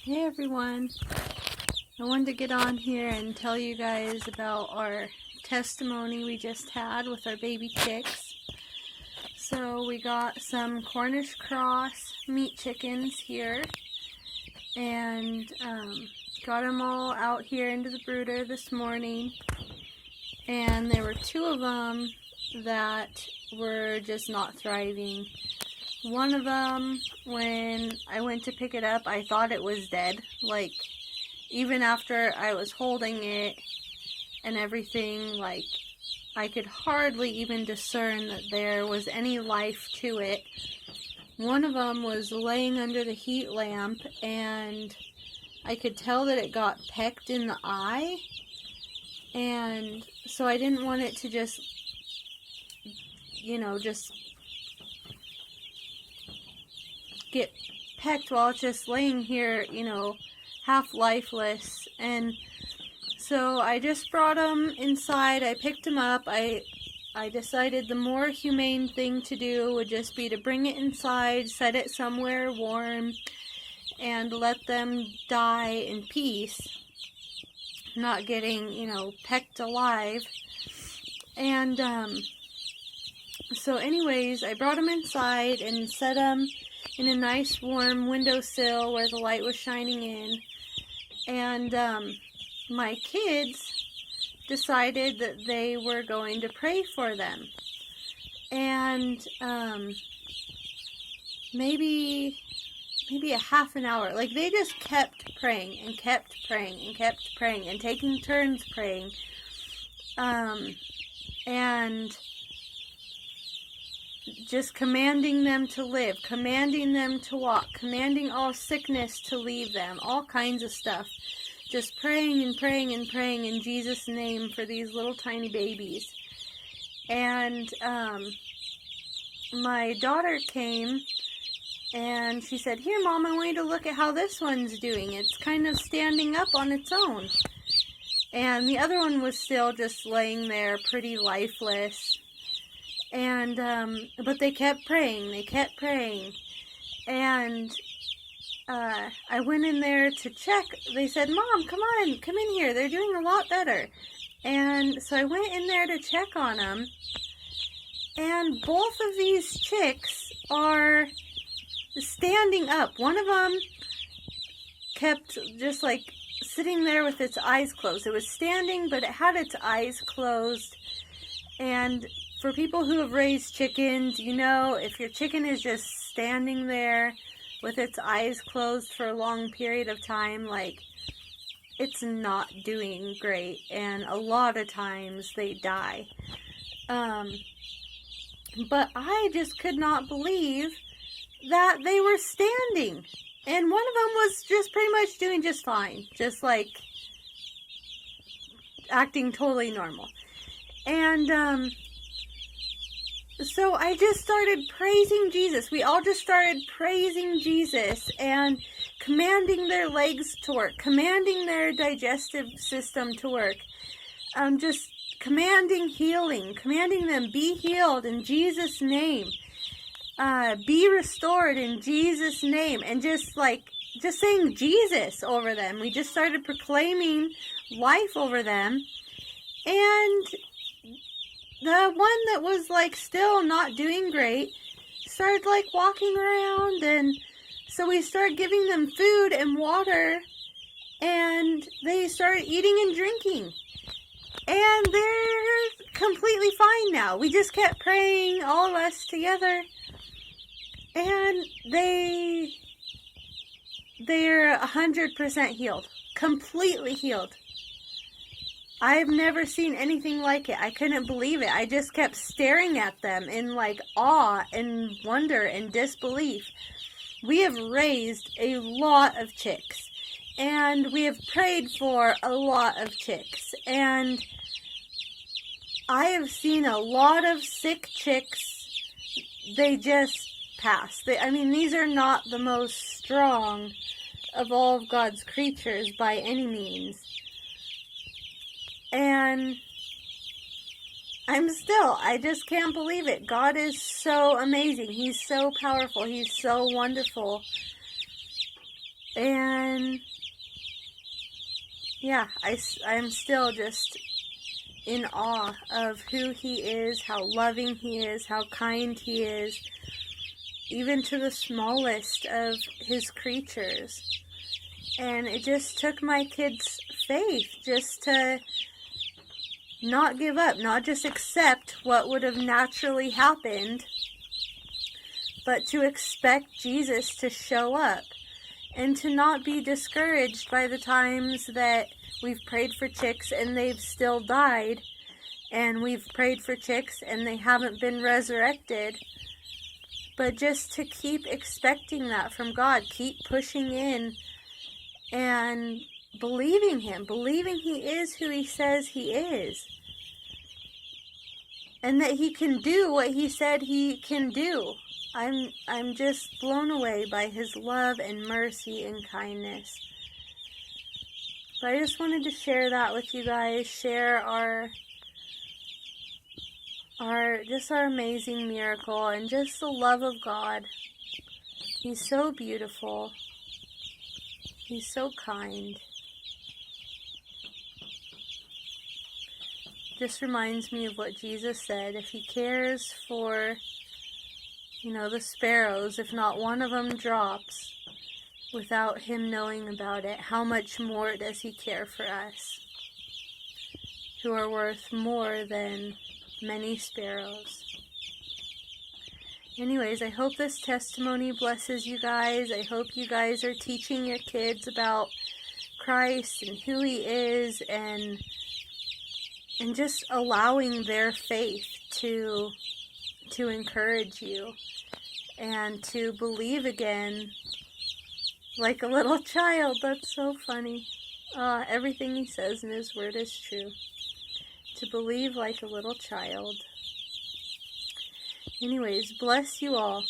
Hey everyone, I wanted to get on here and tell you guys about our testimony we just had with our baby chicks. So we got some Cornish cross meat chickens here and got them all out here into the brooder this morning, and there were two of them that were just not thriving. One of them, when I went to pick it up, I thought it was dead. Like, even after I was holding it and everything, like, I could hardly even discern that there was any life to it. One of them was laying under the heat lamp, and I could tell that it got pecked in the eye. And so I didn't want it to just get pecked while it's just laying here, half lifeless. And so I just brought them inside. I picked them up. I decided the more humane thing to do would just be to bring it inside, set it somewhere warm, and let them die in peace, not getting, pecked alive. And so anyways, I brought them inside and set them in a nice warm windowsill where the light was shining in. And my kids decided that they were going to pray for them. And maybe a half an hour, like, they just kept praying and kept praying and kept praying and taking turns praying. And just commanding them to live, commanding them to walk, commanding all sickness to leave them, all kinds of stuff. Just praying and praying and praying in Jesus' name for these little tiny babies. And my daughter came and she said, "Here, Mom, I want you to look at how this one's doing. It's kind of standing up on its own." And the other one was still just laying there pretty lifeless. And, but they kept praying, and, I went in there to check. They said, "Mom, come in here, they're doing a lot better." And so I went in there to check on them, and both of these chicks are standing up. One of them kept just, like, sitting there with its eyes closed. It was standing, but it had its eyes closed. And for people who have raised chickens, if your chicken is just standing there with its eyes closed for a long period of time, like, it's not doing great. And a lot of times they die. But I just could not believe that they were standing. And one of them was just pretty much doing just fine. Just, like, acting totally normal. And, so I just started praising Jesus. We all just started praising Jesus and commanding their legs to work, commanding their digestive system to work, just commanding healing, commanding them, be healed in Jesus' name, be restored in Jesus' name, and just saying Jesus over them. We just started proclaiming life over them. And the one that was, like, still not doing great started, like, walking around, and so we started giving them food and water, and they started eating and drinking, and they're completely fine now. We just kept praying, all of us together, and they're 100% healed, completely healed. I've never seen anything like it. I couldn't believe it. I just kept staring at them in, like, awe and wonder and disbelief. We have raised a lot of chicks, and we have prayed for a lot of chicks, and I have seen a lot of sick chicks. They just pass. These are not the most strong of all of God's creatures by any means. And I just can't believe it. God is so amazing. He's so powerful. He's so wonderful. And yeah, I'm still just in awe of who he is, how loving he is, how kind he is, even to the smallest of his creatures. And it just took my kids' faith just to not give up, not just accept what would have naturally happened, but to expect Jesus to show up, and to not be discouraged by the times that we've prayed for chicks and they've still died, and we've prayed for chicks and they haven't been resurrected, but just to keep expecting that from God, keep pushing in and believing him, believing he is who he says he is, and that he can do what he said he can do. I'm just blown away by his love and mercy and kindness. But I just wanted to share that with you guys, share our amazing miracle and just the love of God. He's so beautiful. He's so kind. Just reminds me of what Jesus said. If he cares for, the sparrows, if not one of them drops without him knowing about it, how much more does he care for us, who are worth more than many sparrows? Anyways, I hope this testimony blesses you guys. I hope you guys are teaching your kids about Christ and who he is, and just allowing their faith to encourage you and to believe again like a little child. That's so funny. Everything he says in his word is true. To believe like a little child. Anyways, bless you all.